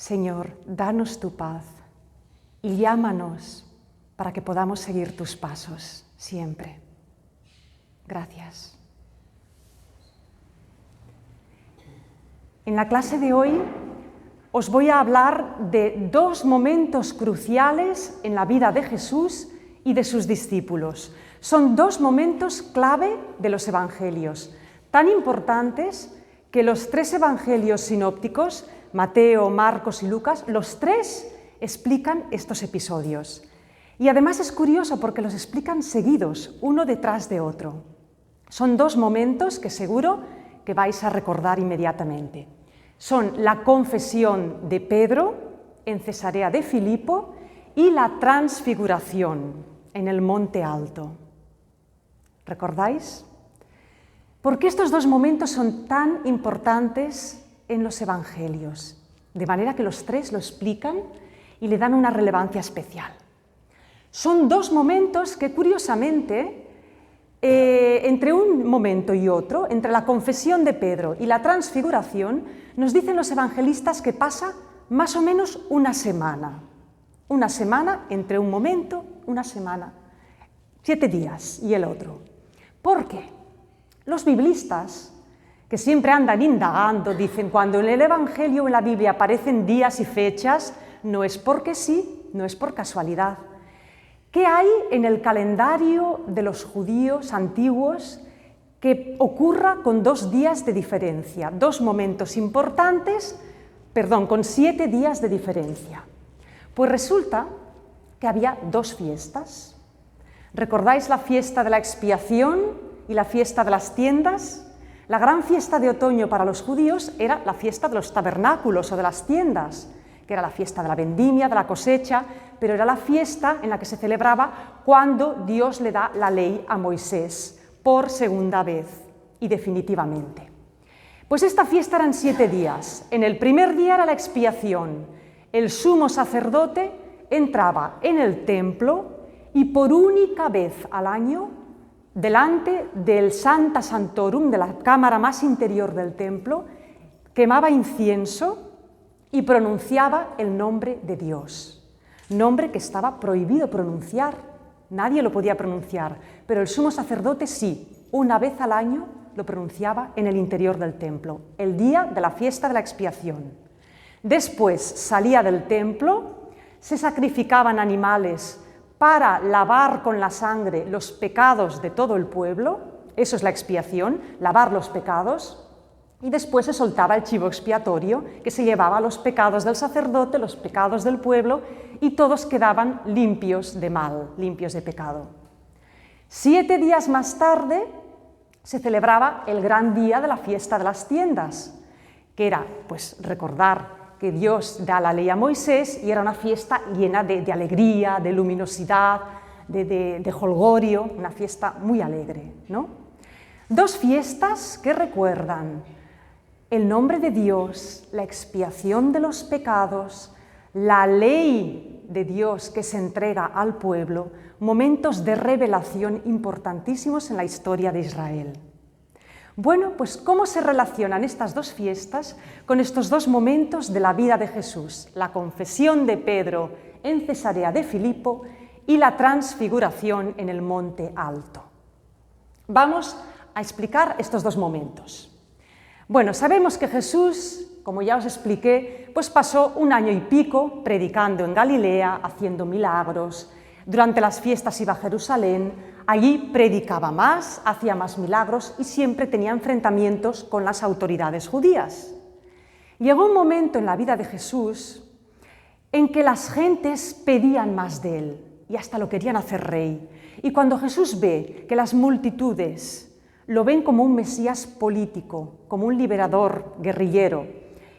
Señor, danos tu paz y llámanos para que podamos seguir tus pasos siempre. Gracias. En la clase de hoy os voy a hablar de dos momentos cruciales en la vida de Jesús y de sus discípulos. Son dos momentos clave de los evangelios, tan importantes que los tres evangelios sinópticos, Mateo, Marcos y Lucas, los tres explican estos episodios. Y además es curioso porque los explican seguidos, uno detrás de otro. Son dos momentos que seguro que vais a recordar inmediatamente. Son la confesión de Pedro en Cesarea de Filipo y la transfiguración en el Monte Alto. ¿Recordáis? ¿Por qué estos dos momentos son tan importantes en los evangelios? De manera que los tres lo explican y le dan una relevancia especial. Son dos momentos que, curiosamente, entre un momento y otro, entre la confesión de Pedro y la transfiguración, nos dicen los evangelistas que pasa más o menos una semana. Una semana entre un momento, una semana, 7 días y el otro. ¿Por qué? Los biblistas, que siempre andan indagando, dicen cuando en el Evangelio o en la Biblia aparecen días y fechas, no es porque sí, no es por casualidad. ¿Qué hay en el calendario de los judíos antiguos que ocurra con 2 días de diferencia? 2 momentos importantes, con 7 días de diferencia. Pues resulta que había 2 fiestas. ¿Recordáis la fiesta de la expiación y la fiesta de las tiendas? La gran fiesta de otoño para los judíos era la fiesta de los tabernáculos o de las tiendas, que era la fiesta de la vendimia, de la cosecha, pero era la fiesta en la que se celebraba cuando Dios le da la ley a Moisés, por segunda vez y definitivamente. Pues esta fiesta eran 7 días. En el primer día era la expiación. El sumo sacerdote entraba en el templo y por única vez al año, delante del Sancta Sanctorum, de la cámara más interior del templo, quemaba incienso y pronunciaba el nombre de Dios, nombre que estaba prohibido pronunciar, nadie lo podía pronunciar, pero el sumo sacerdote sí, una vez al año lo pronunciaba en el interior del templo, el día de la fiesta de la expiación. Después salía del templo, se sacrificaban animales para lavar con la sangre los pecados de todo el pueblo, eso es la expiación, lavar los pecados. Y después se soltaba el chivo expiatorio que se llevaba los pecados del sacerdote, los pecados del pueblo, y todos quedaban limpios de mal, limpios de pecado. 7 días más tarde se celebraba el gran día de la fiesta de las tiendas, que era recordar que Dios da la ley a Moisés y era una fiesta llena de alegría, de luminosidad, de jolgorio, una fiesta muy alegre, ¿no? 2 fiestas que recuerdan el nombre de Dios, la expiación de los pecados, la ley de Dios que se entrega al pueblo, momentos de revelación importantísimos en la historia de Israel. Bueno, pues ¿cómo se relacionan estas 2 fiestas con estos 2 momentos de la vida de Jesús? La confesión de Pedro en Cesarea de Filipo y la transfiguración en el Monte Alto. Vamos a explicar estos 2 momentos. Bueno, sabemos que Jesús, como ya os expliqué, pues pasó 1 año y pico predicando en Galilea, haciendo milagros. Durante las fiestas iba a Jerusalén, allí predicaba más, hacía más milagros y siempre tenía enfrentamientos con las autoridades judías. Llegó un momento en la vida de Jesús en que las gentes pedían más de él y hasta lo querían hacer rey. Y cuando Jesús ve que las multitudes lo ven como un Mesías político, como un liberador guerrillero,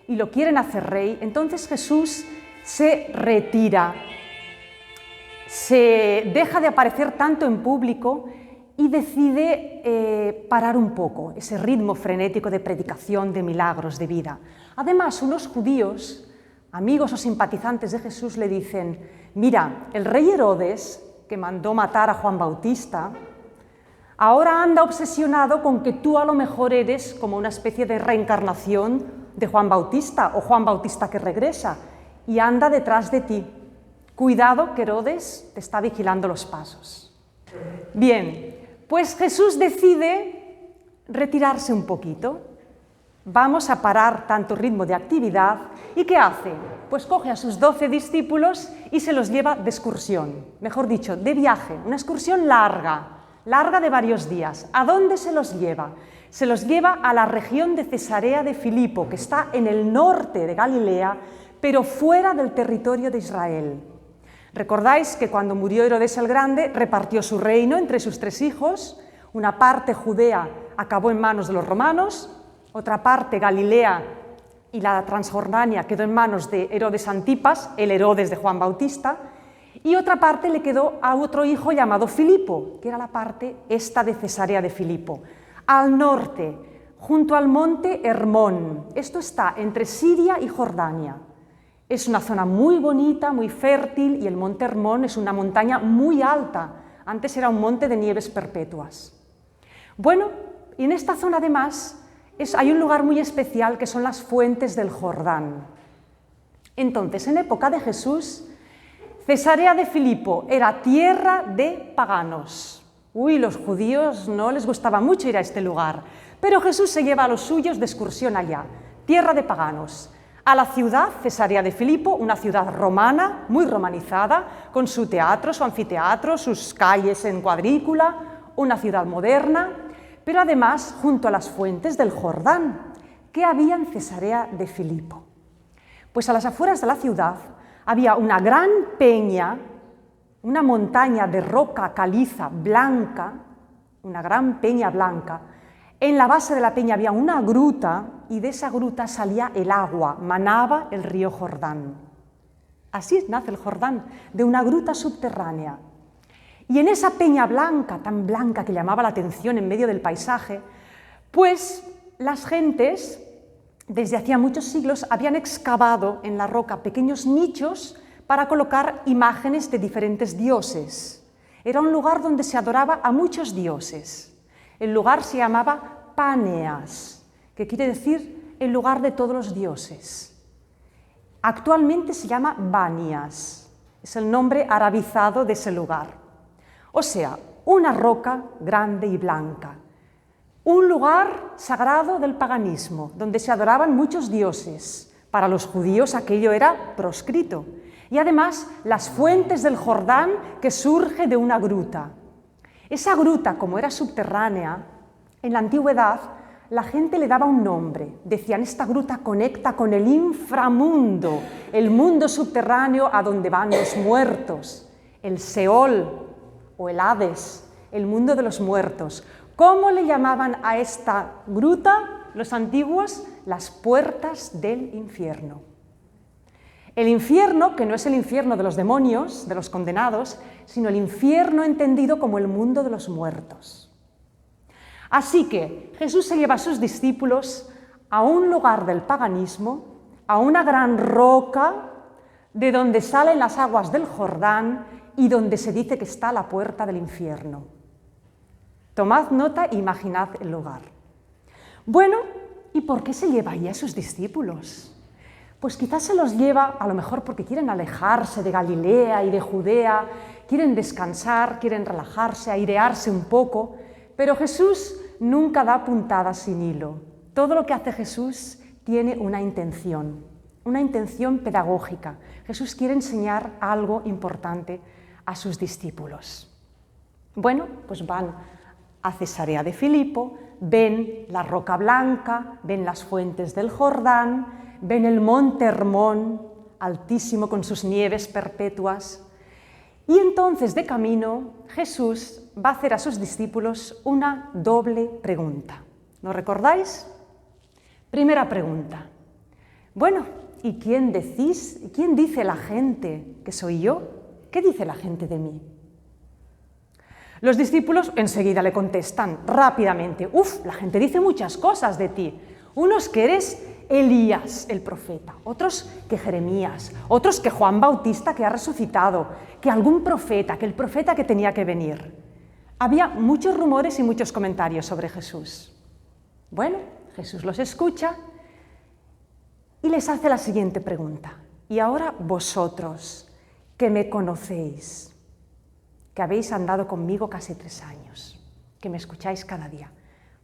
y lo quieren hacer rey, entonces Jesús se retira, se deja de aparecer tanto en público y decide parar un poco ese ritmo frenético de predicación, de milagros, de vida. Además, unos judíos, amigos o simpatizantes de Jesús, le dicen: mira, el rey Herodes, que mandó matar a Juan Bautista, ahora anda obsesionado con que tú a lo mejor eres como una especie de reencarnación de Juan Bautista o Juan Bautista que regresa. y anda detrás de ti. Cuidado que Herodes te está vigilando los pasos. Bien, pues Jesús decide retirarse un poquito. Vamos a parar tanto ritmo de actividad. ¿Y qué hace? Pues coge a sus 12 discípulos y se los lleva de excursión, mejor dicho, de viaje, una excursión larga de varios días. ¿A dónde se los lleva? Se los lleva a la región de Cesarea de Filipo, que está en el norte de Galilea, pero fuera del territorio de Israel. Recordáis que cuando murió Herodes el Grande, repartió su reino entre sus 3 hijos. Una parte Judea acabó en manos de los romanos, otra parte Galilea y la Transjordania quedó en manos de Herodes Antipas, el Herodes de Juan Bautista, y otra parte le quedó a otro hijo llamado Filipo, que era la parte esta de Cesarea de Filipo, al norte, junto al monte Hermón. Esto está entre Siria y Jordania. Es una zona muy bonita, muy fértil, y el monte Hermón es una montaña muy alta. Antes era un monte de nieves perpetuas. Bueno, y en esta zona además hay un lugar muy especial que son las fuentes del Jordán. Entonces, en época de Jesús, Cesarea de Filipo era tierra de paganos. Los judíos no les gustaba mucho ir a este lugar, pero Jesús se lleva a los suyos de excursión allá, tierra de paganos, a la ciudad Cesarea de Filipo, una ciudad romana, muy romanizada, con su teatro, su anfiteatro, sus calles en cuadrícula, una ciudad moderna, pero además junto a las fuentes del Jordán, que había en Cesarea de Filipo. Pues a las afueras de la ciudad había una gran peña, una montaña de roca caliza blanca, una gran peña blanca. En la base de la peña había una gruta y de esa gruta salía el agua, manaba el río Jordán. Así nace el Jordán, de una gruta subterránea. Y en esa peña blanca, tan blanca que llamaba la atención en medio del paisaje, pues las gentes, desde hacía muchos siglos, habían excavado en la roca pequeños nichos para colocar imágenes de diferentes dioses. Era un lugar donde se adoraba a muchos dioses. El lugar se llamaba Paneas, que quiere decir el lugar de todos los dioses. Actualmente se llama Banias, es el nombre arabizado de ese lugar. O sea, una roca grande y blanca. Un lugar sagrado del paganismo, donde se adoraban muchos dioses. Para los judíos aquello era proscrito. Y además las fuentes del Jordán, que surge de una gruta. Esa gruta, como era subterránea, en la antigüedad la gente le daba un nombre. Decían, esta gruta conecta con el inframundo, el mundo subterráneo a donde van los muertos, el Seol o el Hades, el mundo de los muertos. ¿Cómo le llamaban a esta gruta los antiguos? Las puertas del infierno. El infierno, que no es el infierno de los demonios, de los condenados, sino el infierno entendido como el mundo de los muertos. Así que Jesús se lleva a sus discípulos a un lugar del paganismo, a una gran roca de donde salen las aguas del Jordán y donde se dice que está la puerta del infierno. Tomad nota e imaginad el lugar. Bueno, ¿y por qué se lleva ahí a sus discípulos? Pues quizás se los lleva a lo mejor porque quieren alejarse de Galilea y de Judea, quieren descansar, quieren relajarse, airearse un poco, pero Jesús nunca da puntadas sin hilo. Todo lo que hace Jesús tiene una intención pedagógica. Jesús quiere enseñar algo importante a sus discípulos. Bueno, pues van a Cesarea de Filipo, ven la roca blanca, ven las fuentes del Jordán, ven el monte Hermón, altísimo con sus nieves perpetuas, y entonces de camino Jesús va a hacer a sus discípulos una doble pregunta. ¿Lo recordáis? Primera pregunta. Bueno, ¿y quién dice la gente que soy yo? ¿Qué dice la gente de mí? Los discípulos enseguida le contestan rápidamente, la gente dice muchas cosas de ti. Unos que eres Elías, el profeta, otros que Jeremías, otros que Juan Bautista que ha resucitado, que algún profeta, que el profeta que tenía que venir. Había muchos rumores y muchos comentarios sobre Jesús. Bueno, Jesús los escucha y les hace la siguiente pregunta. Y ahora vosotros, que me conocéis, que habéis andado conmigo casi 3 años, que me escucháis cada día.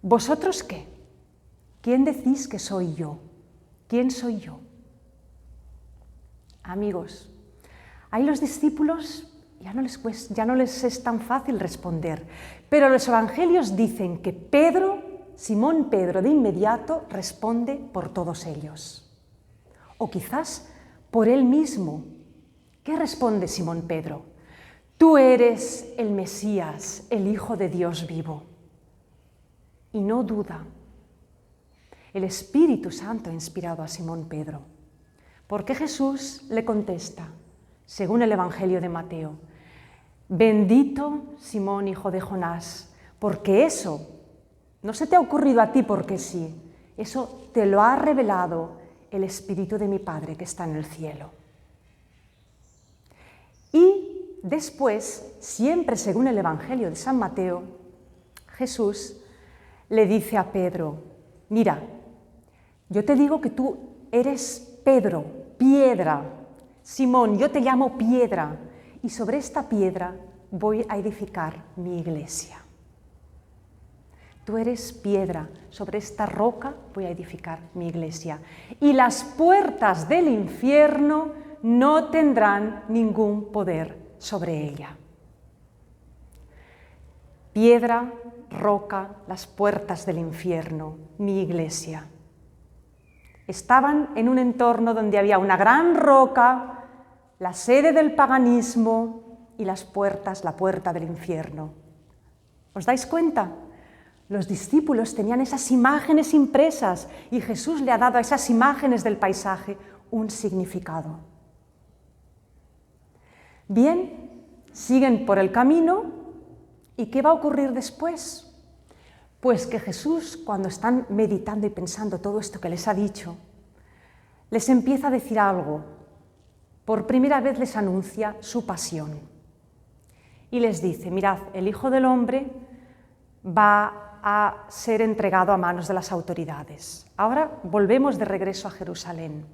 ¿Vosotros qué? ¿Quién decís que soy yo? ¿Quién soy yo? Amigos, ahí los discípulos ya no les es tan fácil responder, pero los evangelios dicen que Simón Pedro, de inmediato responde por todos ellos. O quizás por él mismo. ¿Qué responde Simón Pedro? Tú eres el Mesías, el Hijo de Dios vivo. Y no duda. El Espíritu Santo ha inspirado a Simón Pedro. ¿Por qué Jesús le contesta? Según el Evangelio de Mateo, bendito Simón, hijo de Jonás, porque eso no se te ha ocurrido a ti porque sí, eso te lo ha revelado el Espíritu de mi Padre que está en el cielo. Y después, siempre según el Evangelio de San Mateo, Jesús le dice a Pedro, mira, yo te digo que tú eres Pedro, piedra. Simón, yo te llamo piedra, y sobre esta piedra voy a edificar mi iglesia. Tú eres piedra, sobre esta roca voy a edificar mi iglesia. Y las puertas del infierno no tendrán ningún poder sobre ella. Piedra, roca, las puertas del infierno, mi iglesia. Estaban en un entorno donde había una gran roca, la sede del paganismo y las puertas, la puerta del infierno. ¿Os dais cuenta? Los discípulos tenían esas imágenes impresas y Jesús le ha dado a esas imágenes del paisaje un significado. Bien, siguen por el camino y ¿qué va a ocurrir después? Pues que Jesús, cuando están meditando y pensando todo esto que les ha dicho, les empieza a decir algo. Por primera vez les anuncia su pasión. Y les dice, mirad, el Hijo del Hombre va a ser entregado a manos de las autoridades. Ahora volvemos de regreso a Jerusalén.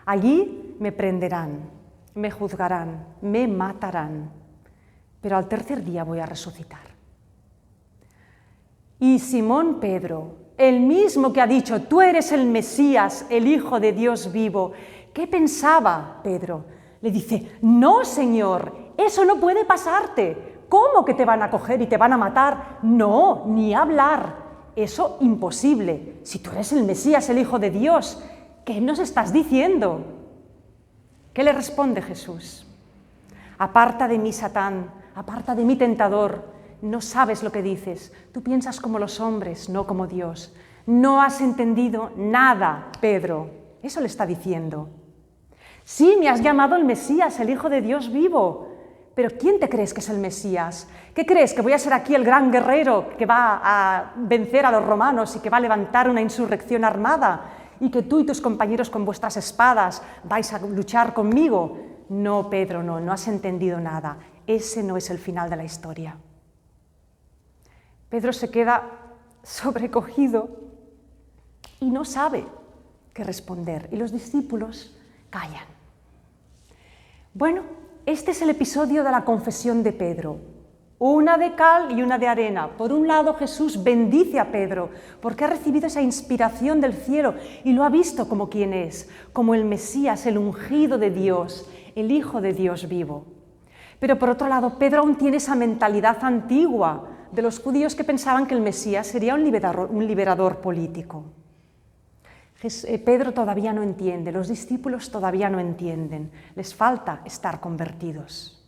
Allí me prenderán, me juzgarán, me matarán, pero al tercer día voy a resucitar. Y Simón Pedro, el mismo que ha dicho, tú eres el Mesías, el Hijo de Dios vivo, ¿qué pensaba Pedro? Le dice, no, Señor, eso no puede pasarte. ¿Cómo que te van a coger y te van a matar? No, ni hablar. Eso imposible. Si tú eres el Mesías, el Hijo de Dios, ¿qué nos estás diciendo? ¿Qué le responde Jesús? Aparta de mí, Satán, aparta de mí, tentador. No sabes lo que dices. Tú piensas como los hombres, no como Dios. No has entendido nada, Pedro. Eso le está diciendo. Sí, me has llamado el Mesías, el Hijo de Dios vivo. Pero ¿quién te crees que es el Mesías? ¿Qué crees? ¿Que voy a ser aquí el gran guerrero que va a vencer a los romanos y que va a levantar una insurrección armada? ¿Y que tú y tus compañeros con vuestras espadas vais a luchar conmigo? No, Pedro, no has entendido nada. Ese no es el final de la historia. Pedro se queda sobrecogido y no sabe qué responder. Y los discípulos callan. Bueno, este es el episodio de la confesión de Pedro. Una de cal y una de arena. Por un lado, Jesús bendice a Pedro porque ha recibido esa inspiración del cielo y lo ha visto como quien es, como el Mesías, el ungido de Dios, el Hijo de Dios vivo. Pero por otro lado, Pedro aún tiene esa mentalidad antigua de los judíos que pensaban que el Mesías sería un liberador político. Pedro todavía no entiende, los discípulos todavía no entienden, les falta estar convertidos.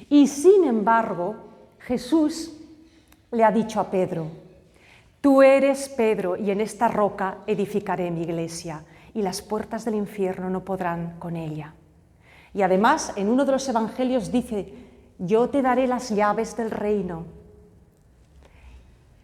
Y sin embargo, Jesús le ha dicho a Pedro, tú eres Pedro y en esta roca edificaré mi iglesia y las puertas del infierno no podrán con ella. Y además, en uno de los evangelios dice, yo te daré las llaves del reino.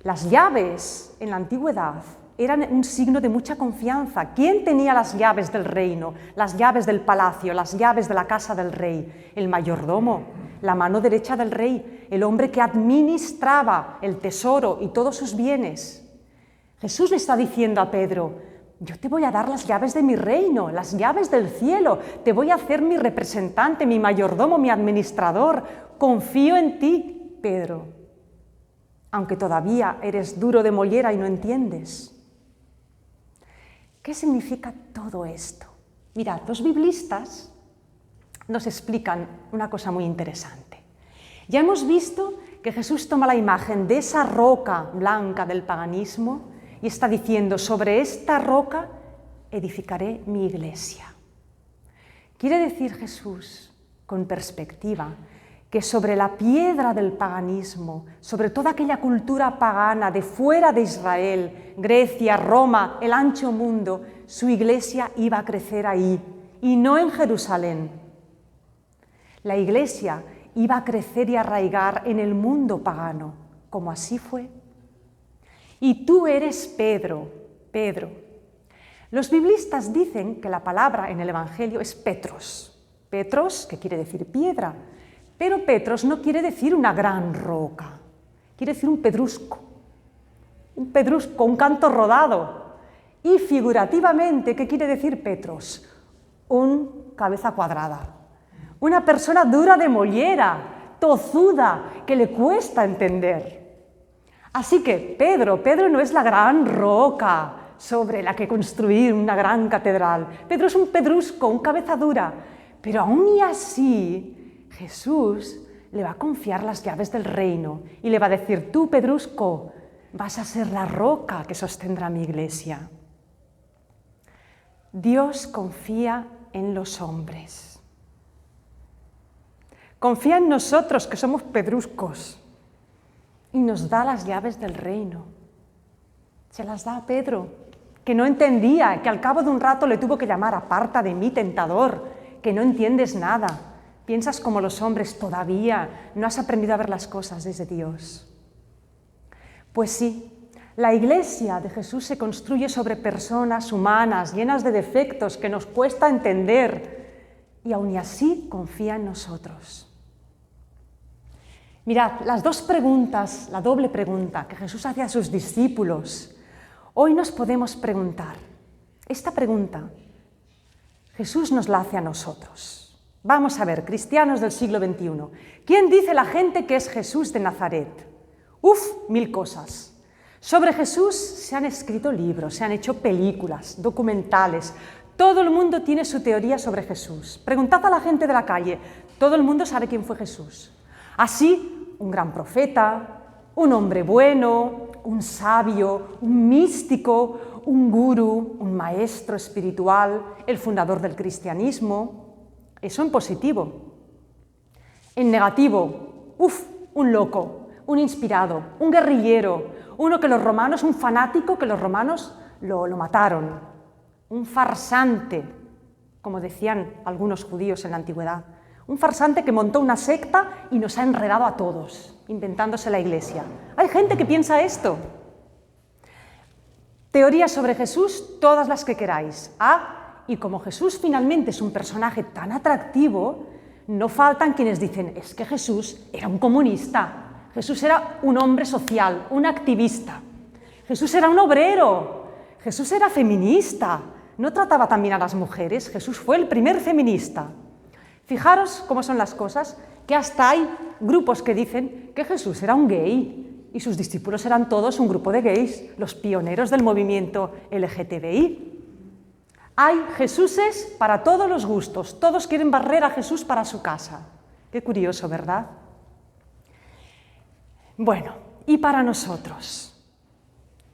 Las llaves en la antigüedad eran un signo de mucha confianza. ¿Quién tenía las llaves del reino, las llaves del palacio, las llaves de la casa del rey? El mayordomo, la mano derecha del rey, el hombre que administraba el tesoro y todos sus bienes. Jesús le está diciendo a Pedro, yo te voy a dar las llaves de mi reino, las llaves del cielo, te voy a hacer mi representante, mi mayordomo, mi administrador. Confío en ti, Pedro, aunque todavía eres duro de mollera y no entiendes. ¿Qué significa todo esto? Mirad, los biblistas nos explican una cosa muy interesante. Ya hemos visto que Jesús toma la imagen de esa roca blanca del paganismo y está diciendo, sobre esta roca edificaré mi iglesia. Quiere decir Jesús, con perspectiva, que sobre la piedra del paganismo, sobre toda aquella cultura pagana de fuera de Israel, Grecia, Roma, el ancho mundo, su iglesia iba a crecer ahí y no en Jerusalén. La iglesia iba a crecer y arraigar en el mundo pagano, como así fue. Y tú eres Pedro, Pedro. Los biblistas dicen que la palabra en el Evangelio es Petros. Petros, que quiere decir piedra, pero Petros no quiere decir una gran roca, quiere decir un pedrusco, un canto rodado. Y figurativamente, ¿qué quiere decir Petros? Un cabeza cuadrada, una persona dura de mollera, tozuda, que le cuesta entender. Así que Pedro no es la gran roca sobre la que construir una gran catedral. Pedro es un pedrusco, un cabeza dura, pero aún y así Jesús le va a confiar las llaves del reino y le va a decir, tú, pedrusco, vas a ser la roca que sostendrá mi iglesia. Dios confía en los hombres. Confía en nosotros, que somos pedruscos, y nos da las llaves del reino. Se las da a Pedro, que no entendía, que al cabo de un rato le tuvo que llamar, aparta de mí, tentador, que no entiendes nada. Piensas como los hombres, todavía no has aprendido a ver las cosas desde Dios. Pues sí, la iglesia de Jesús se construye sobre personas humanas, llenas de defectos que nos cuesta entender, y aun así confía en nosotros. Mirad, las dos preguntas, la doble pregunta que Jesús hace a sus discípulos, hoy nos podemos preguntar. Esta pregunta, Jesús nos la hace a nosotros. Vamos a ver, cristianos del siglo XXI, ¿quién dice la gente que es Jesús de Nazaret? Mil cosas. Sobre Jesús se han escrito libros, se han hecho películas, documentales. Todo el mundo tiene su teoría sobre Jesús. Preguntad a la gente de la calle, todo el mundo sabe quién fue Jesús. Así, un gran profeta, un hombre bueno, un sabio, un místico, un gurú, un maestro espiritual, el fundador del cristianismo. Eso en positivo. En negativo, un loco, un inspirado, un guerrillero, uno que los romanos, un fanático que los romanos lo mataron, un farsante, como decían algunos judíos en la antigüedad, un farsante que montó una secta y nos ha enredado a todos, inventándose la iglesia. Hay gente que piensa esto. Teorías sobre Jesús, todas las que queráis. Y como Jesús finalmente es un personaje tan atractivo, no faltan quienes dicen, es que Jesús era un comunista, Jesús era un hombre social, un activista, Jesús era un obrero, Jesús era feminista, no trataba también a las mujeres, Jesús fue el primer feminista. Fijaros cómo son las cosas, que hasta hay grupos que dicen que Jesús era un gay y sus discípulos eran todos un grupo de gays, los pioneros del movimiento LGTBI. Hay Jesuses para todos los gustos, todos quieren barrer a Jesús para su casa. Qué curioso, ¿verdad? Bueno, y para nosotros,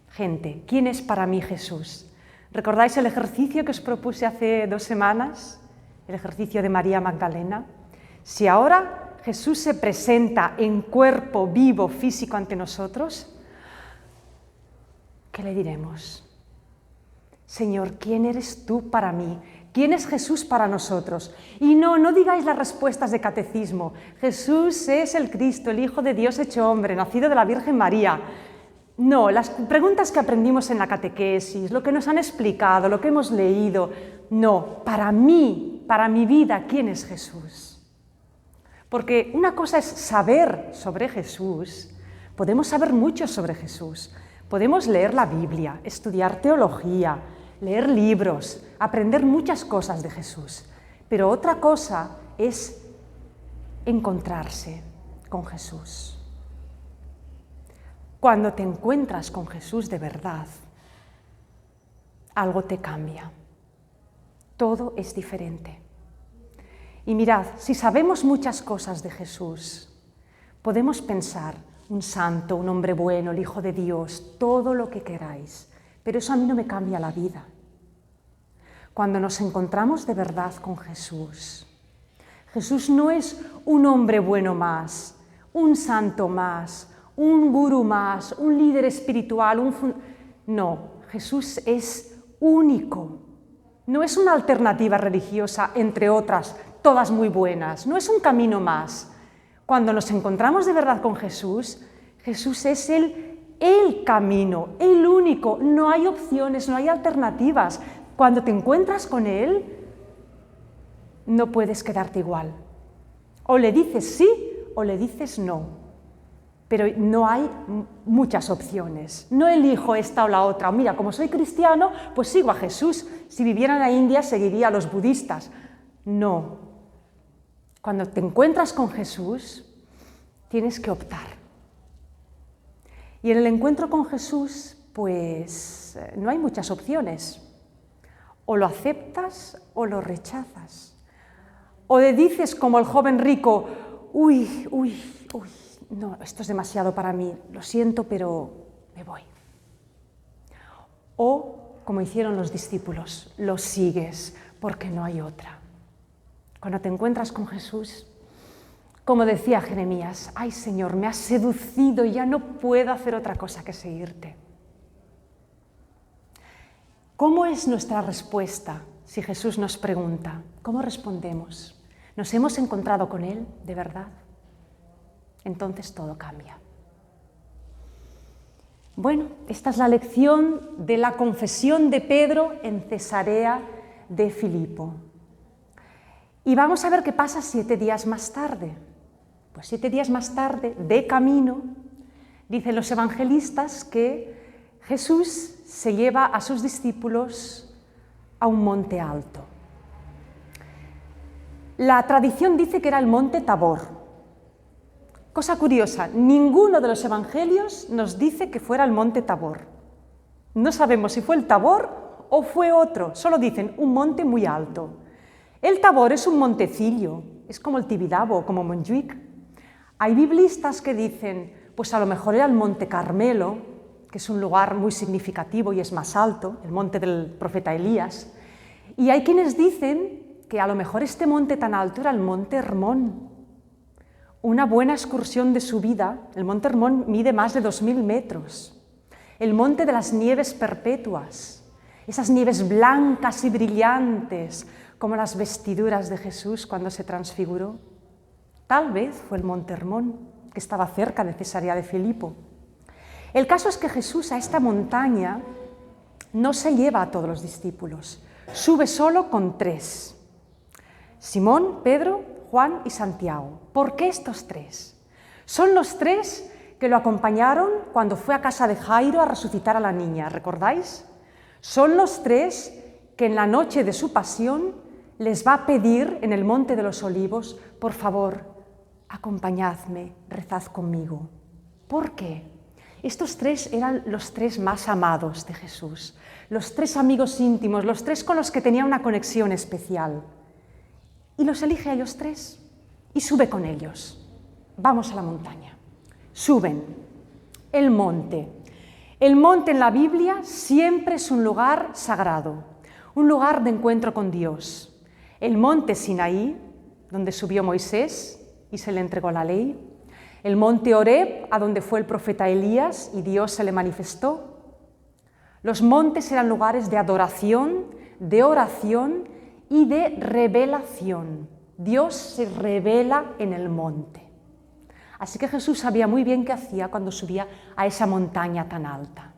gente, ¿quién es para mí Jesús? ¿Recordáis el ejercicio que os propuse hace 2 semanas? El ejercicio de María Magdalena. Si ahora Jesús se presenta en cuerpo vivo, físico ante nosotros, ¿qué le diremos? Señor, ¿quién eres tú para mí? ¿Quién es Jesús para nosotros? Y no digáis las respuestas de catecismo. Jesús es el Cristo, el Hijo de Dios hecho hombre, nacido de la Virgen María. No, las preguntas que aprendimos en la catequesis, lo que nos han explicado, lo que hemos leído. No, para mí, para mi vida, ¿quién es Jesús? Porque una cosa es saber sobre Jesús. Podemos saber mucho sobre Jesús. Podemos leer la Biblia, estudiar teología, leer libros, aprender muchas cosas de Jesús, pero otra cosa es encontrarse con Jesús. Cuando te encuentras con Jesús de verdad, algo te cambia. Todo es diferente. Y mirad, si sabemos muchas cosas de Jesús, podemos pensar, un santo, un hombre bueno, el Hijo de Dios, todo lo que queráis, pero eso a mí no me cambia la vida. Cuando nos encontramos de verdad con Jesús, Jesús no es un hombre bueno más, un santo más, un gurú más, un líder espiritual, no, Jesús es único. No es una alternativa religiosa, entre otras, todas muy buenas, no es un camino más. Cuando nos encontramos de verdad con Jesús, Jesús es el camino, el único, no hay opciones, no hay alternativas. Cuando te encuentras con Él, no puedes quedarte igual. O le dices sí o le dices no. Pero no hay muchas opciones. No elijo esta o la otra. Mira, como soy cristiano, pues sigo a Jesús. Si viviera en la India, seguiría a los budistas. No. Cuando te encuentras con Jesús, tienes que optar. Y en el encuentro con Jesús, pues no hay muchas opciones. O lo aceptas o lo rechazas. O le dices como el joven rico, uy, no, esto es demasiado para mí, lo siento, pero me voy. O, como hicieron los discípulos, lo sigues porque no hay otra. Cuando te encuentras con Jesús, como decía Jeremías, ay Señor, me has seducido y ya no puedo hacer otra cosa que seguirte. ¿Cómo es nuestra respuesta si Jesús nos pregunta? ¿Cómo respondemos? ¿Nos hemos encontrado con Él de verdad? Entonces todo cambia. Bueno, esta es la lección de la confesión de Pedro en Cesarea de Filipo. Y vamos a ver qué pasa 7 días más tarde. Pues 7 días más tarde, de camino, dicen los evangelistas que Jesús se lleva a sus discípulos a un monte alto. La tradición dice que era el monte Tabor. Cosa curiosa, ninguno de los evangelios nos dice que fuera el monte Tabor. No sabemos si fue el Tabor o fue otro, solo dicen un monte muy alto. El Tabor es un montecillo, es como el Tibidabo, como Montjuic. Hay biblistas que dicen, pues a lo mejor era el monte Carmelo, que es un lugar muy significativo y es más alto, el monte del profeta Elías. Y hay quienes dicen que a lo mejor este monte tan alto era el monte Hermón. Una buena excursión de subida, el monte Hermón mide más de 2000 metros. El monte de las nieves perpetuas, esas nieves blancas y brillantes, como las vestiduras de Jesús cuando se transfiguró. Tal vez fue el monte Hermón, que estaba cerca de Cesarea de Filipo. El caso es que Jesús a esta montaña no se lleva a todos los discípulos, sube solo con 3. Simón, Pedro, Juan y Santiago. ¿Por qué estos 3? Son los 3 que lo acompañaron cuando fue a casa de Jairo a resucitar a la niña, ¿recordáis? Son los 3 que en la noche de su pasión les va a pedir en el Monte de los Olivos, por favor, acompañadme, rezad conmigo. ¿Por qué? Estos 3 eran los 3 más amados de Jesús, los 3 amigos íntimos, los 3 con los que tenía una conexión especial. Y los elige a ellos 3 y sube con ellos. Vamos a la montaña. Suben. El monte. El monte en la Biblia siempre es un lugar sagrado, un lugar de encuentro con Dios. El monte Sinaí, donde subió Moisés y se le entregó la ley. El monte Horeb, a donde fue el profeta Elías y Dios se le manifestó. Los montes eran lugares de adoración, de oración y de revelación. Dios se revela en el monte. Así que Jesús sabía muy bien qué hacía cuando subía a esa montaña tan alta.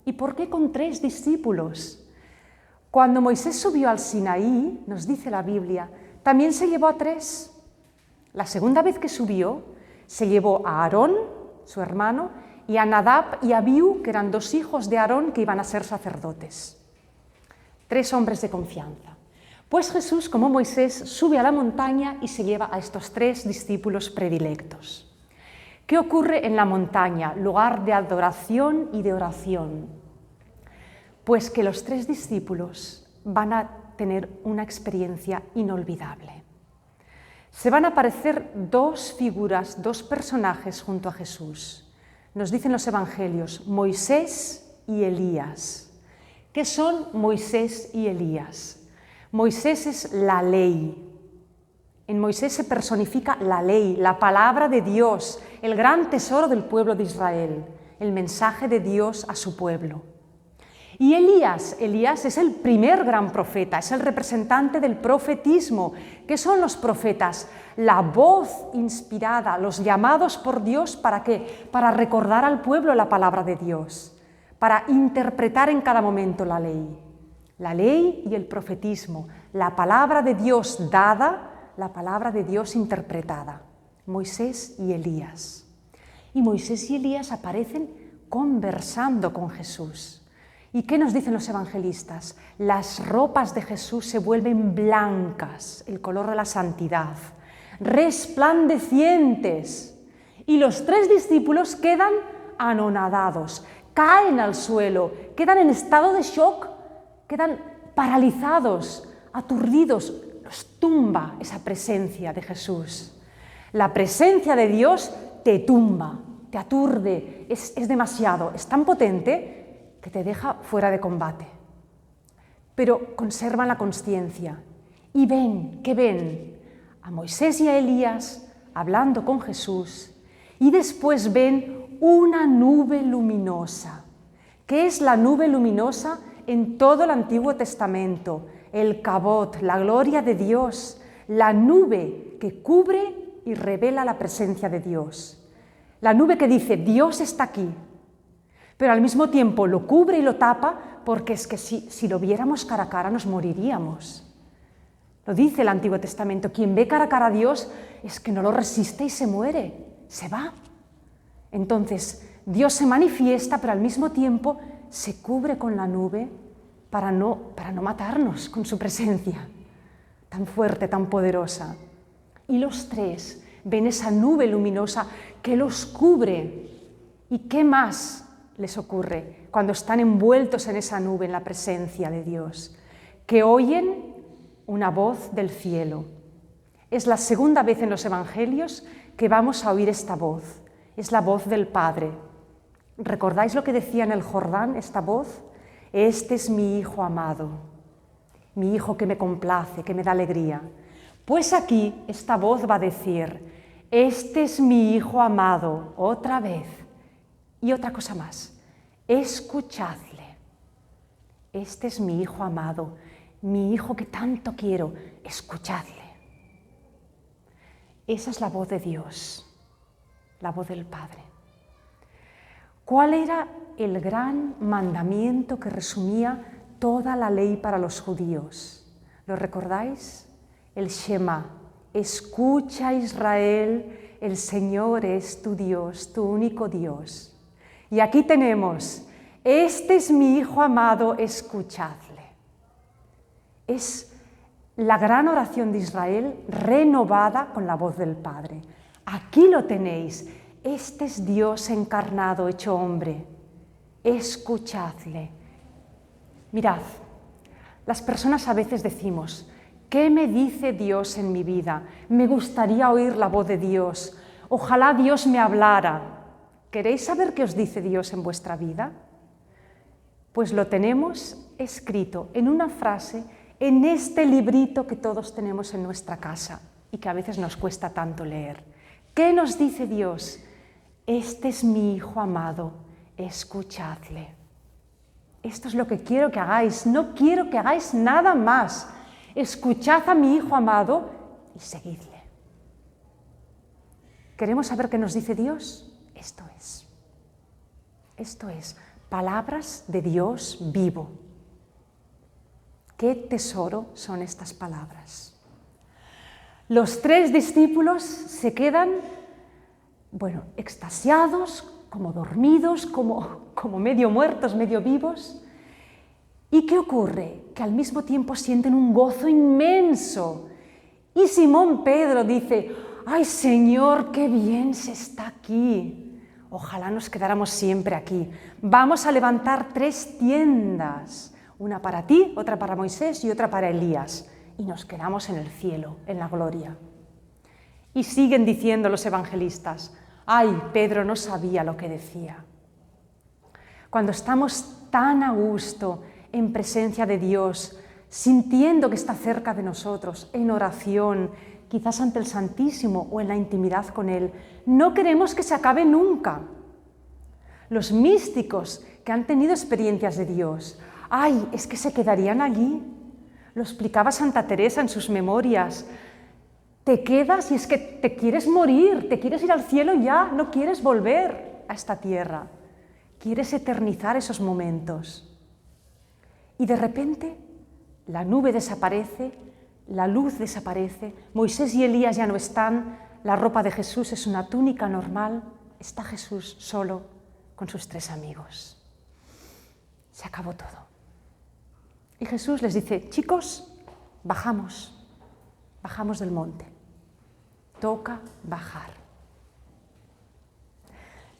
¿Y por qué con 3 discípulos? Cuando Moisés subió al Sinaí, nos dice la Biblia, también se llevó a 3. La segunda vez que subió, se llevó a Aarón, su hermano, y a Nadab y a Abiú, que eran 2 hijos de Aarón que iban a ser sacerdotes. 3 hombres de confianza. Pues Jesús, como Moisés, sube a la montaña y se lleva a estos 3 discípulos predilectos. ¿Qué ocurre en la montaña, lugar de adoración y de oración? Pues que los 3 discípulos van a tener una experiencia inolvidable. Se van a aparecer 2 figuras, 2 personajes junto a Jesús. Nos dicen los evangelios, Moisés y Elías. ¿Qué son Moisés y Elías? Moisés es la ley. En Moisés se personifica la ley, la palabra de Dios, el gran tesoro del pueblo de Israel, el mensaje de Dios a su pueblo. Y Elías es el primer gran profeta, es el representante del profetismo. ¿Qué son los profetas? La voz inspirada, los llamados por Dios, ¿para qué? Para recordar al pueblo la palabra de Dios, para interpretar en cada momento la ley. La ley y el profetismo, la palabra de Dios dada, la palabra de Dios interpretada. Moisés y Elías. Y Moisés y Elías aparecen conversando con Jesús. ¿Y qué nos dicen los evangelistas? Las ropas de Jesús se vuelven blancas, el color de la santidad, resplandecientes. Y los 3 discípulos quedan anonadados, caen al suelo, quedan en estado de shock, quedan paralizados, aturdidos. Los tumba esa presencia de Jesús. La presencia de Dios te tumba, te aturde, es demasiado, es tan potente que te deja fuera de combate. Pero conservan la consciencia y ven, ¿qué ven? A Moisés y a Elías hablando con Jesús y después ven una nube luminosa. ¿Qué es la nube luminosa? En todo el Antiguo Testamento, el Kabod, la gloria de Dios, la nube que cubre y revela la presencia de Dios. La nube que dice, Dios está aquí, pero al mismo tiempo lo cubre y lo tapa porque es que si lo viéramos cara a cara nos moriríamos. Lo dice el Antiguo Testamento, quien ve cara a cara a Dios es que no lo resiste y se muere, se va. Entonces, Dios se manifiesta, pero al mismo tiempo se cubre con la nube para no matarnos con su presencia tan fuerte, tan poderosa. Y los 3 ven esa nube luminosa que los cubre. ¿Y qué más les ocurre cuando están envueltos en esa nube, en la presencia de Dios? Que oyen una voz del cielo. Es la segunda vez en los evangelios que vamos a oír esta voz. Es la voz del Padre. ¿Recordáis lo que decía en el Jordán esta voz? Este es mi Hijo amado, mi Hijo que me complace, que me da alegría. Pues aquí esta voz va a decir, este es mi Hijo amado, otra vez. Y otra cosa más, escuchadle. Este es mi Hijo amado, mi Hijo que tanto quiero, escuchadle. Esa es la voz de Dios, la voz del Padre. ¿Cuál era el gran mandamiento que resumía toda la ley para los judíos? ¿Lo recordáis? El Shema. Escucha, Israel, el Señor es tu Dios, tu único Dios. Y aquí tenemos, este es mi Hijo amado, escuchadle. Es la gran oración de Israel renovada con la voz del Padre. Aquí lo tenéis. Este es Dios encarnado, hecho hombre. Escuchadle. Mirad, las personas a veces decimos, ¿qué me dice Dios en mi vida? Me gustaría oír la voz de Dios. Ojalá Dios me hablara. ¿Queréis saber qué os dice Dios en vuestra vida? Pues lo tenemos escrito en una frase en este librito que todos tenemos en nuestra casa y que a veces nos cuesta tanto leer. ¿Qué nos dice Dios? Este es mi Hijo amado, escuchadle. Esto es lo que quiero que hagáis, no quiero que hagáis nada más. Escuchad a mi Hijo amado y seguidle. ¿Queremos saber qué nos dice Dios? Esto es palabras de Dios vivo. ¿Qué tesoro son estas palabras? Los 3 discípulos se quedan, extasiados, como dormidos, como medio muertos, medio vivos. ¿Y ¿Y qué ocurre? Que al mismo tiempo sienten un gozo inmenso. Y Simón Pedro dice: ¡ay, Señor, qué bien se está aquí! Ojalá nos quedáramos siempre aquí. Vamos a levantar 3 tiendas, una para ti, otra para Moisés y otra para Elías. Y nos quedamos en el cielo, en la gloria. Y siguen diciendo los evangelistas: ¡ay, Pedro no sabía lo que decía! Cuando estamos tan a gusto en presencia de Dios, sintiendo que está cerca de nosotros, en oración, quizás ante el Santísimo o en la intimidad con Él, no queremos que se acabe nunca. Los místicos que han tenido experiencias de Dios, ¡ay, es que se quedarían allí! Lo explicaba Santa Teresa en sus memorias. Te quedas y es que te quieres morir, te quieres ir al cielo ya, no quieres volver a esta tierra. Quieres eternizar esos momentos. Y de repente la nube desaparece, la luz desaparece, Moisés y Elías ya no están, la ropa de Jesús es una túnica normal, está Jesús solo con sus 3 amigos. Se acabó todo. Y Jesús les dice: chicos, bajamos del monte. Toca bajar.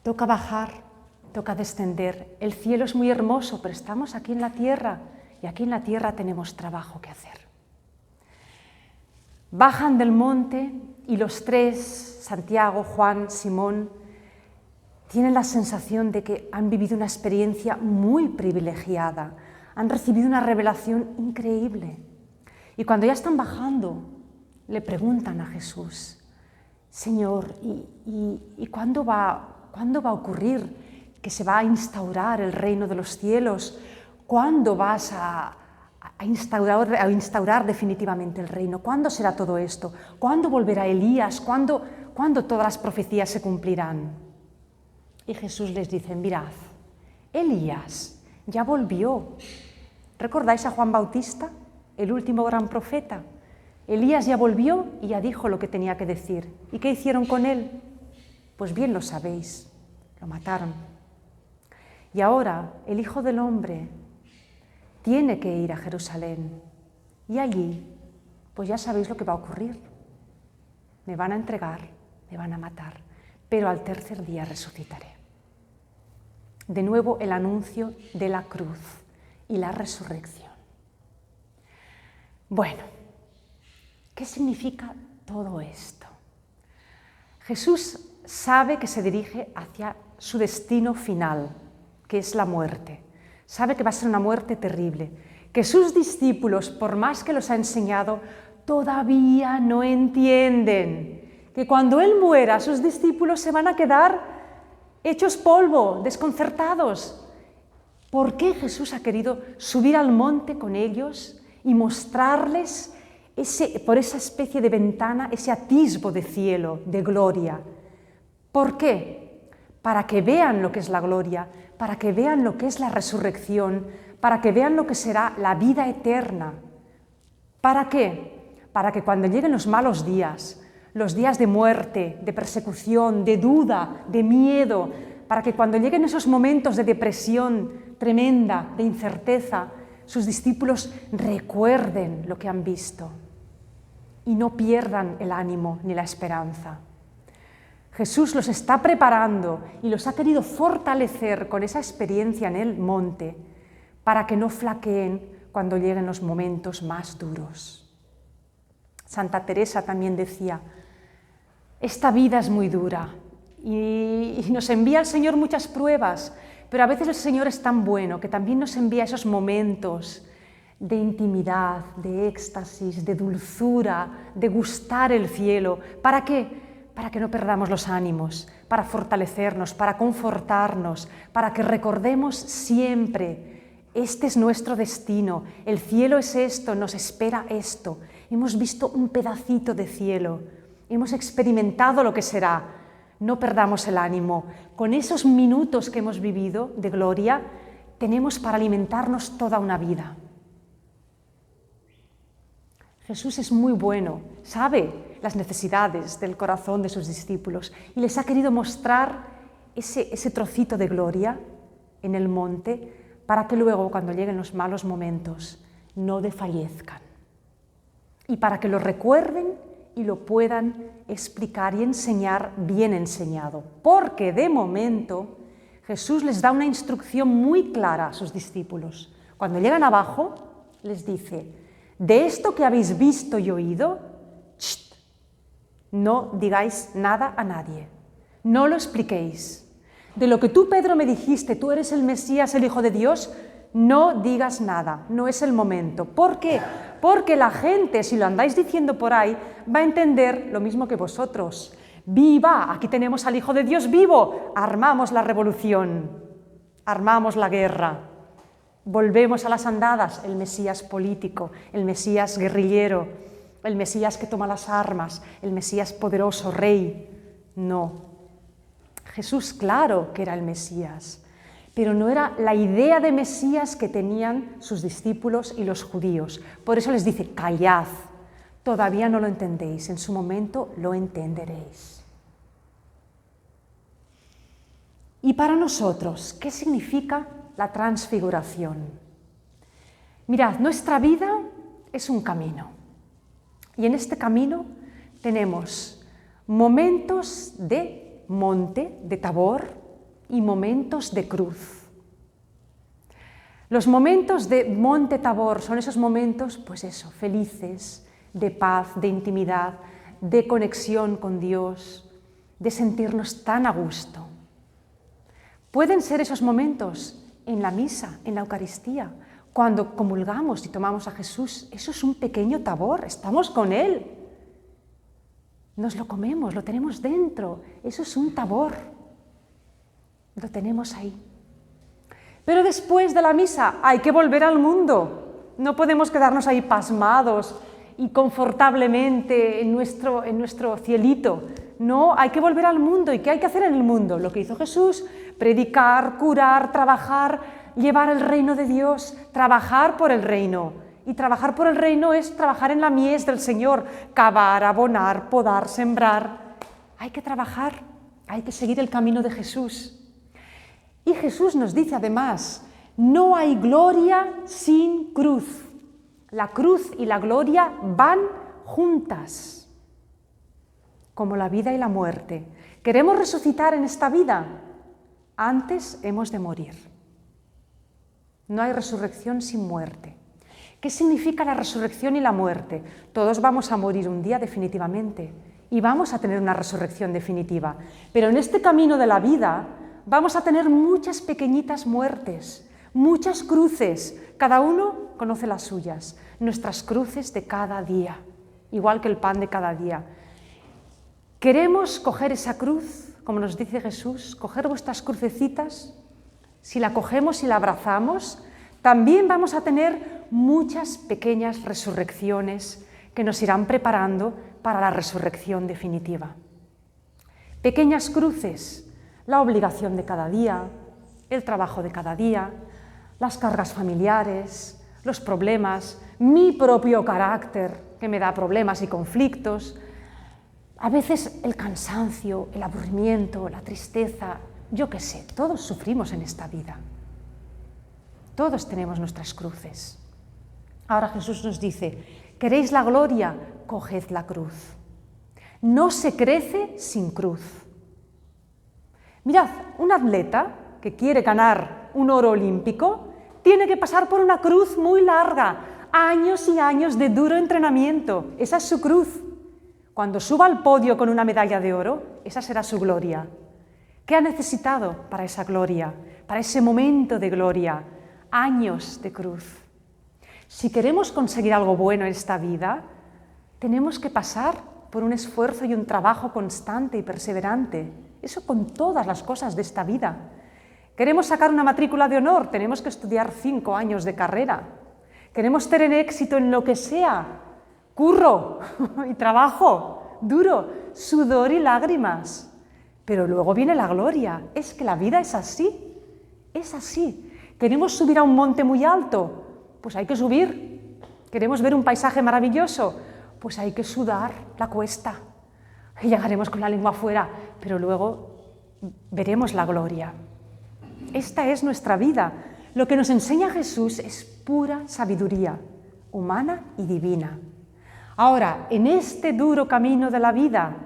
Toca bajar. Toca descender. El cielo es muy hermoso, pero estamos aquí en la tierra y aquí en la tierra tenemos trabajo que hacer. Bajan del monte y los 3, Santiago, Juan, Simón, tienen la sensación de que han vivido una experiencia muy privilegiada, han recibido una revelación increíble. Y cuando ya están bajando, le preguntan a Jesús: Señor, ¿y cuándo va a ocurrir que se va a instaurar el reino de los cielos? ¿Cuándo vas a instaurar definitivamente el reino? ¿Cuándo será todo esto? ¿Cuándo volverá Elías? ¿Cuándo todas las profecías se cumplirán? Y Jesús les dice: mirad, Elías ya volvió. ¿Recordáis a Juan Bautista, el último gran profeta? Elías ya volvió y ya dijo lo que tenía que decir. ¿Y qué hicieron con él? Pues bien lo sabéis, lo mataron. Y ahora el Hijo del Hombre tiene que ir a Jerusalén. Y allí, pues ya sabéis lo que va a ocurrir. Me van a entregar, me van a matar, pero al 3er día resucitaré. De nuevo el anuncio de la cruz y la resurrección. Bueno, ¿qué significa todo esto? Jesús sabe que se dirige hacia su destino final, que es la muerte. Sabe que va a ser una muerte terrible, que sus discípulos, por más que los ha enseñado, todavía no entienden, que cuando Él muera, sus discípulos se van a quedar hechos polvo, desconcertados. ¿Por qué Jesús ha querido subir al monte con ellos y mostrarles por esa especie de ventana, ese atisbo de cielo, de gloria? ¿Por qué? Para que vean lo que es la gloria, para que vean lo que es la resurrección, para que vean lo que será la vida eterna. ¿Para qué? Para que cuando lleguen los malos días, los días de muerte, de persecución, de duda, de miedo, para que cuando lleguen esos momentos de depresión tremenda, de incerteza, sus discípulos recuerden lo que han visto y no pierdan el ánimo ni la esperanza. Jesús los está preparando y los ha querido fortalecer con esa experiencia en el monte para que no flaqueen cuando lleguen los momentos más duros. Santa Teresa también decía: esta vida es muy dura y nos envía el Señor muchas pruebas, pero a veces el Señor es tan bueno que también nos envía esos momentos de intimidad, de éxtasis, de dulzura, de gustar el cielo. ¿Para qué? Para que no perdamos los ánimos, para fortalecernos, para confortarnos, para que recordemos siempre: este es nuestro destino, el cielo es esto, nos espera esto. Hemos visto un pedacito de cielo, hemos experimentado lo que será. No perdamos el ánimo. Con esos minutos que hemos vivido de gloria, tenemos para alimentarnos toda una vida. Jesús es muy bueno, sabe las necesidades del corazón de sus discípulos y les ha querido mostrar ese trocito de gloria en el monte para que luego, cuando lleguen los malos momentos, no desfallezcan. Y para que lo recuerden y lo puedan explicar y enseñar bien enseñado. Porque de momento Jesús les da una instrucción muy clara a sus discípulos. Cuando llegan abajo, les dice: de esto que habéis visto y oído, no digáis nada a nadie, no lo expliquéis. De lo que tú, Pedro, me dijiste, tú eres el Mesías, el Hijo de Dios, no digas nada, no es el momento. ¿Por qué? Porque la gente, si lo andáis diciendo por ahí, va a entender lo mismo que vosotros. ¡Viva! Aquí tenemos al Hijo de Dios vivo. Armamos la revolución, armamos la guerra. Volvemos a las andadas, el Mesías político, el Mesías guerrillero, el Mesías que toma las armas, el Mesías poderoso, rey. No. Jesús, claro que era el Mesías, pero no era la idea de Mesías que tenían sus discípulos y los judíos. Por eso les dice: callad, todavía no lo entendéis, en su momento lo entenderéis. Y para nosotros, ¿qué significa la transfiguración? Mirad, nuestra vida es un camino. Y en este camino tenemos momentos de monte, de Tabor, y momentos de cruz. Los momentos de monte Tabor son esos momentos, pues eso, felices, de paz, de intimidad, de conexión con Dios, de sentirnos tan a gusto. Pueden ser esos momentos en la misa, en la Eucaristía, cuando comulgamos y tomamos a Jesús. Eso es un pequeño Tabor, estamos con Él. Nos lo comemos, lo tenemos dentro, eso es un Tabor. Lo tenemos ahí. Pero después de la misa hay que volver al mundo. No podemos quedarnos ahí pasmados y confortablemente en nuestro cielito. No, hay que volver al mundo. ¿Y qué hay que hacer en el mundo? Lo que hizo Jesús: predicar, curar, trabajar, llevar el reino de Dios, trabajar por el reino. Y trabajar por el reino es trabajar en la mies del Señor, cavar, abonar, podar, sembrar. Hay que trabajar, hay que seguir el camino de Jesús. Y Jesús nos dice además: no hay gloria sin cruz. La cruz y la gloria van juntas, como la vida y la muerte. ¿Queremos resucitar en esta vida? Antes hemos de morir. No hay resurrección sin muerte. ¿Qué significa la resurrección y la muerte? Todos vamos a morir un día definitivamente y vamos a tener una resurrección definitiva. Pero en este camino de la vida vamos a tener muchas pequeñitas muertes, muchas cruces. Cada uno conoce las suyas, nuestras cruces de cada día, igual que el pan de cada día. ¿Queremos coger esa cruz, como nos dice Jesús, coger vuestras crucecitas? Si la cogemos y la abrazamos, también vamos a tener muchas pequeñas resurrecciones que nos irán preparando para la resurrección definitiva. Pequeñas cruces: la obligación de cada día, el trabajo de cada día, las cargas familiares, los problemas, mi propio carácter que me da problemas y conflictos, a veces el cansancio, el aburrimiento, la tristeza, yo qué sé, todos sufrimos en esta vida. Todos tenemos nuestras cruces. Ahora Jesús nos dice: ¿queréis la gloria? Coged la cruz. No se crece sin cruz. Mirad, un atleta que quiere ganar un oro olímpico tiene que pasar por una cruz muy larga, años y años de duro entrenamiento. Esa es su cruz. Cuando suba al podio con una medalla de oro, esa será su gloria. ¿Qué ha necesitado para esa gloria, para ese momento de gloria? Años de cruz. Si queremos conseguir algo bueno en esta vida, tenemos que pasar por un esfuerzo y un trabajo constante y perseverante. Eso con todas las cosas de esta vida. Queremos sacar una matrícula de honor, tenemos que estudiar 5 años de carrera. Queremos tener éxito en lo que sea, curro y trabajo duro, sudor y lágrimas. Pero luego viene la gloria. Es que la vida es así, es así. ¿Queremos subir a un monte muy alto? Pues hay que subir. ¿Queremos ver un paisaje maravilloso? Pues hay que sudar la cuesta. Y llegaremos con la lengua afuera, pero luego veremos la gloria. Esta es nuestra vida. Lo que nos enseña Jesús es pura sabiduría, humana y divina. Ahora, en este duro camino de la vida,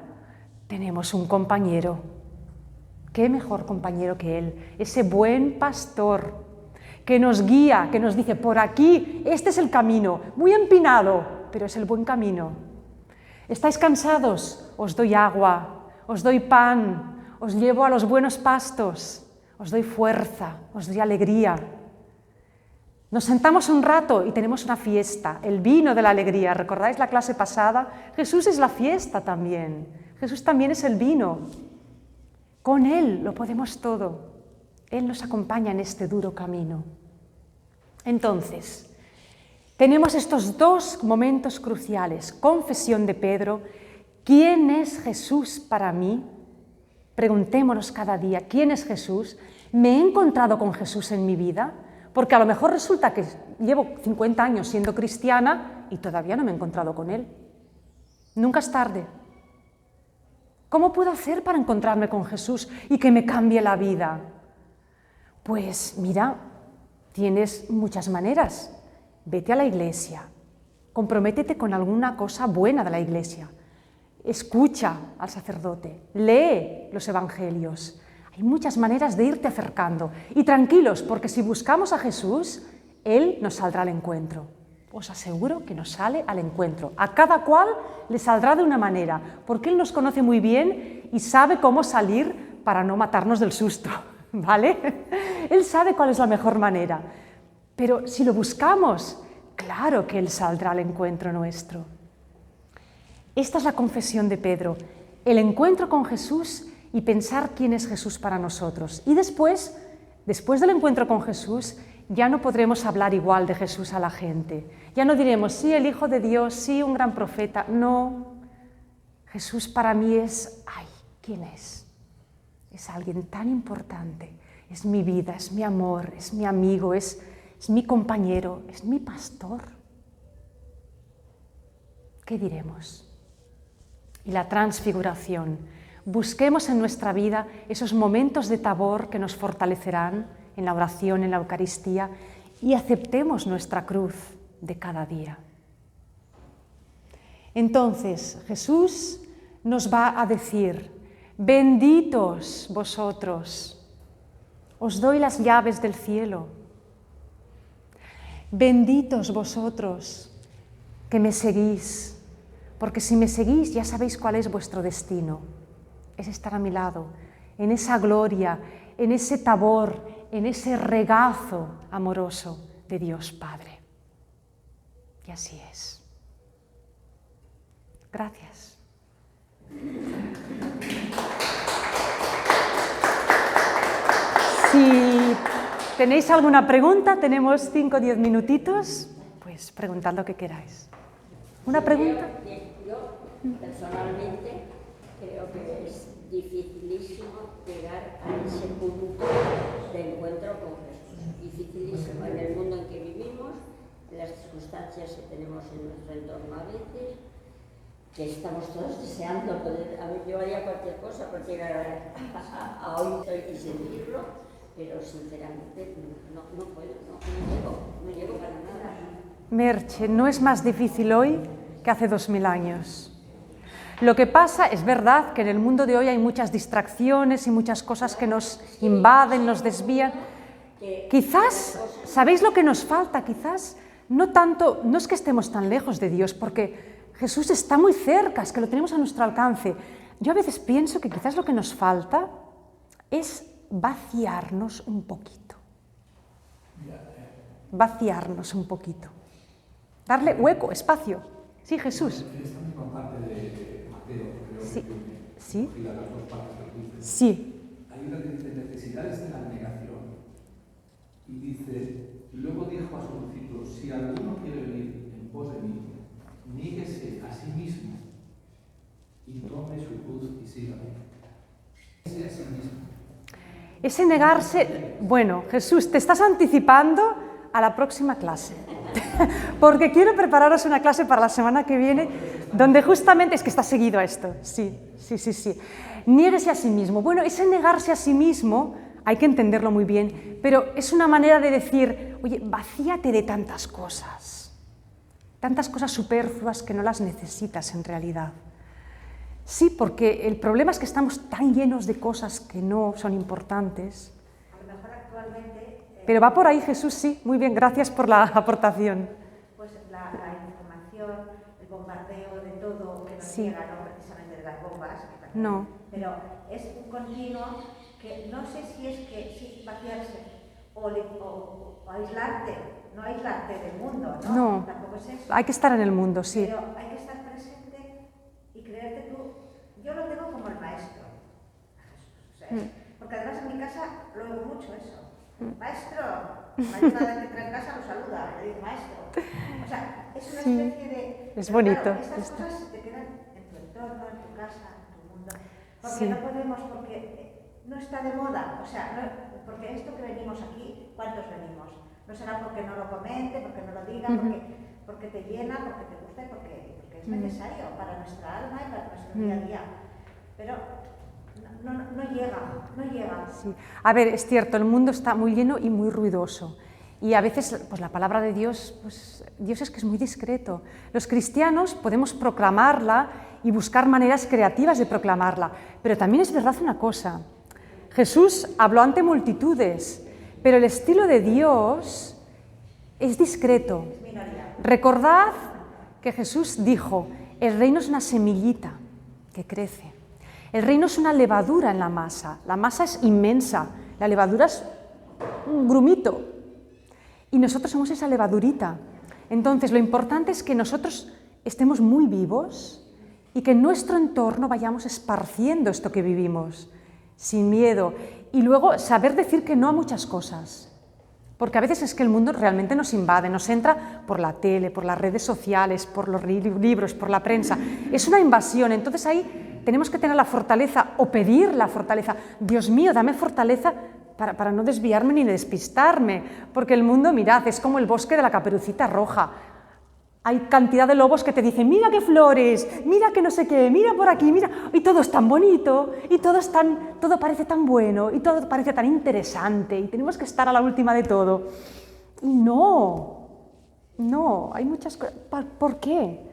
tenemos un compañero. ¿Qué mejor compañero que Él? Ese buen pastor que nos guía, que nos dice, por aquí, este es el camino, muy empinado, pero es el buen camino. ¿Estáis cansados? Os doy agua, os doy pan, os llevo a los buenos pastos, os doy fuerza, os doy alegría. Nos sentamos un rato y tenemos una fiesta, el vino de la alegría. ¿Recordáis la clase pasada? Jesús es la fiesta también. Jesús también es el vino. Con Él lo podemos todo. Él nos acompaña en este duro camino. Entonces, tenemos estos dos momentos cruciales. Confesión de Pedro. ¿Quién es Jesús para mí? Preguntémonos cada día, ¿quién es Jesús? ¿Me he encontrado con Jesús en mi vida? Porque a lo mejor resulta que llevo 50 años siendo cristiana y todavía no me he encontrado con Él. Nunca es tarde. ¿Cómo puedo hacer para encontrarme con Jesús y que me cambie la vida? Pues mira, tienes muchas maneras. Vete a la iglesia, comprométete con alguna cosa buena de la iglesia, escucha al sacerdote, lee los evangelios. Hay muchas maneras de irte acercando. Y tranquilos, porque si buscamos a Jesús, Él nos saldrá al encuentro. Os aseguro que nos sale al encuentro. A cada cual le saldrá de una manera, porque Él nos conoce muy bien y sabe cómo salir para no matarnos del susto, ¿vale? Él sabe cuál es la mejor manera. Pero si lo buscamos, claro que Él saldrá al encuentro nuestro. Esta es la confesión de Pedro, el encuentro con Jesús y pensar quién es Jesús para nosotros. Y después del encuentro con Jesús, ya no podremos hablar igual de Jesús a la gente. Ya no diremos, sí, el Hijo de Dios, sí, un gran profeta. No, Jesús para mí es, ay, ¿quién es? Es alguien tan importante. Es mi vida, es mi amor, es mi amigo, es mi compañero, es mi pastor. ¿Qué diremos? Y la transfiguración. Busquemos en nuestra vida esos momentos de Tabor que nos fortalecerán en la oración, en la Eucaristía, y aceptemos nuestra cruz de cada día. Entonces, Jesús nos va a decir, benditos vosotros, os doy las llaves del cielo. Benditos vosotros que me seguís, porque si me seguís ya sabéis cuál es vuestro destino. Es estar a mi lado, en esa gloria, en ese Tabor, en ese regazo amoroso de Dios Padre. Y así es. Gracias. Si tenéis alguna pregunta, tenemos 5 o 10 minutitos, pues preguntad lo que queráis. ¿Una pregunta? Yo personalmente creo que es dificilísimo llegar a ese punto de encuentro con Jesús. Dificilísimo en el mundo en que vivimos, en las circunstancias que tenemos en nuestro entorno a veces, que estamos todos deseando poder. A ver, yo haría cualquier cosa por llegar a hoy y sentirlo, pero sinceramente no puedo, no llego para nada. Merche, no es más difícil hoy que hace 2000 años. Lo que pasa, es verdad que en el mundo de hoy hay muchas distracciones y muchas cosas que nos invaden, nos desvían. Quizás, ¿sabéis lo que nos falta? Quizás no es que estemos tan lejos de Dios, porque Jesús está muy cerca, es que lo tenemos a nuestro alcance. Yo a veces pienso que quizás lo que nos falta es vaciarnos un poquito. Vaciarnos un poquito. Darle hueco, espacio. Sí, Jesús. En esta misma parte de Mateo, creo Sí. que Sí. y las dos partes que dice, Sí. hay una que dice necesidades de la abnegación. Y dice, luego dijo a sus discípulos, si alguno quiere venir en pos de mí, níguese a sí mismo y tome su cruz y sígame. Ese a sí mismo. Ese negarse, bueno, Jesús, te estás anticipando a la próxima clase. Porque quiero prepararos una clase para la semana que viene, donde justamente, es que está seguido a esto, sí. Niéguese a sí mismo. Bueno, ese negarse a sí mismo, hay que entenderlo muy bien, pero es una manera de decir, oye, vacíate de tantas cosas superfluas que no las necesitas en realidad. Sí, porque el problema es que estamos tan llenos de cosas que no son importantes. A lo mejor actualmente... Pero va por ahí, Jesús, sí. Muy bien, gracias por la aportación. Pues la información, el bombardeo de todo que nos Sí. llega, no precisamente de las bombas, que también, No. pero es un continuo que no sé si es que sí, vaciarse o aislarte, no aislarte del mundo, ¿no? No. Tampoco es eso. Hay que estar en el mundo, sí. Pero hay que estar presente y creerte tú. Yo lo tengo como el maestro. O sea, porque además en mi casa lo oigo mucho eso. Maestro, una vez que entra en casa lo saluda, le dice maestro. O sea, es una Sí, especie de... es pero bonito claro, estas esto. cosas se te quedan en tu entorno, en tu casa, en tu mundo. Porque Sí. no podemos, porque no está de moda. O sea, porque esto que venimos aquí, ¿cuántos venimos? No será porque no lo comente, porque no lo diga, porque te llena, porque te gusta y porque es necesario para nuestra alma y para nuestro día a día. Pero no llega. Sí. A ver, es cierto, el mundo está muy lleno y muy ruidoso. Y a veces, pues la palabra de Dios, pues Dios es que es muy discreto. Los cristianos podemos proclamarla y buscar maneras creativas de proclamarla. Pero también es verdad una cosa. Jesús habló ante multitudes, pero el estilo de Dios es discreto. Recordad que Jesús dijo, el reino es una semillita que crece. El reino es una levadura en la masa es inmensa, la levadura es un grumito y nosotros somos esa levadurita. Entonces lo importante es que nosotros estemos muy vivos y que en nuestro entorno vayamos esparciendo esto que vivimos, sin miedo, y luego saber decir que no a muchas cosas. Porque a veces es que el mundo realmente nos invade, nos entra por la tele, por las redes sociales, por los libros, por la prensa. Es una invasión, entonces ahí tenemos que tener la fortaleza o pedir la fortaleza. Dios mío, dame fortaleza para no desviarme ni despistarme, porque el mundo, mirad, es como el bosque de la Caperucita Roja. Hay cantidad de lobos que te dicen, mira qué flores, mira que no sé qué, mira por aquí, mira, y todo es tan bonito, y todo parece tan bueno, y todo parece tan interesante, y tenemos que estar a la última de todo. Y no, hay muchas cosas. ¿Por qué?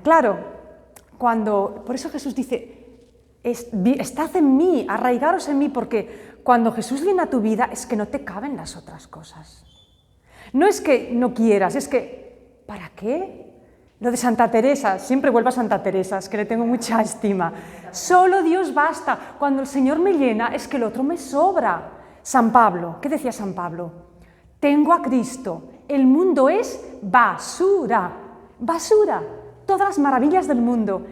Claro, por eso Jesús dice, estad en mí, arraigaros en mí, porque cuando Jesús viene a tu vida es que no te caben las otras cosas. No es que no quieras, es que ¿para qué? Lo de Santa Teresa, siempre vuelvo a Santa Teresa, es que le tengo mucha estima. Solo Dios basta. Cuando el Señor me llena, es que el otro me sobra. San Pablo, ¿qué decía San Pablo? Tengo a Cristo, el mundo es basura. Basura. Todas las maravillas del mundo.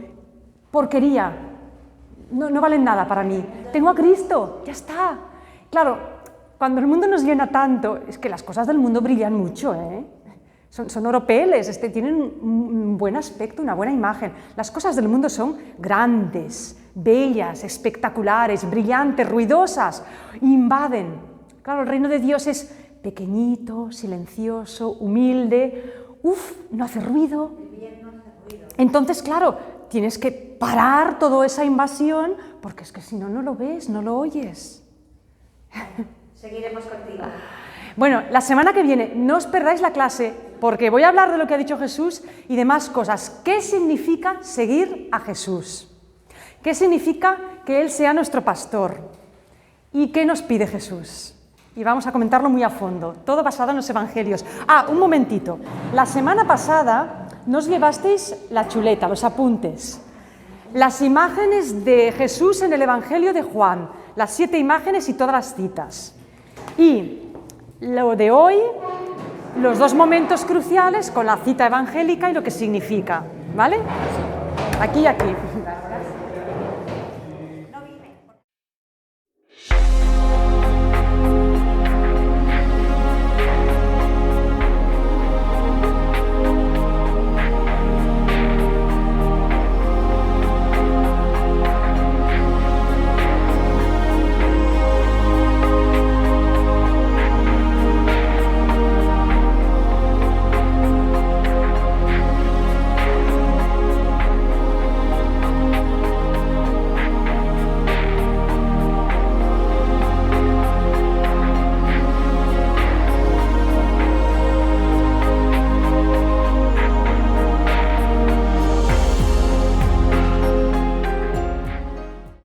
Porquería. No valen nada para mí. Tengo a Cristo, ya está. Claro, cuando el mundo nos llena tanto, es que las cosas del mundo brillan mucho, ¿eh? Son oropeles, tienen un buen aspecto, una buena imagen. Las cosas del mundo son grandes, bellas, espectaculares, brillantes, ruidosas, invaden. Claro, el reino de Dios es pequeñito, silencioso, humilde, no hace ruido. Entonces, claro, tienes que parar toda esa invasión, porque es que si no, no lo ves, no lo oyes. Seguiremos contigo. Bueno, la semana que viene no os perdáis la clase porque voy a hablar de lo que ha dicho Jesús y de más cosas. ¿Qué significa seguir a Jesús? ¿Qué significa que Él sea nuestro pastor? ¿Y qué nos pide Jesús? Y vamos a comentarlo muy a fondo, todo basado en los evangelios. Un momentito. La semana pasada nos llevasteis la chuleta, los apuntes. Las imágenes de Jesús en el Evangelio de Juan, las 7 imágenes y todas las citas. Y lo de hoy, los 2 momentos cruciales con la cita evangélica y lo que significa, ¿vale? Aquí y aquí.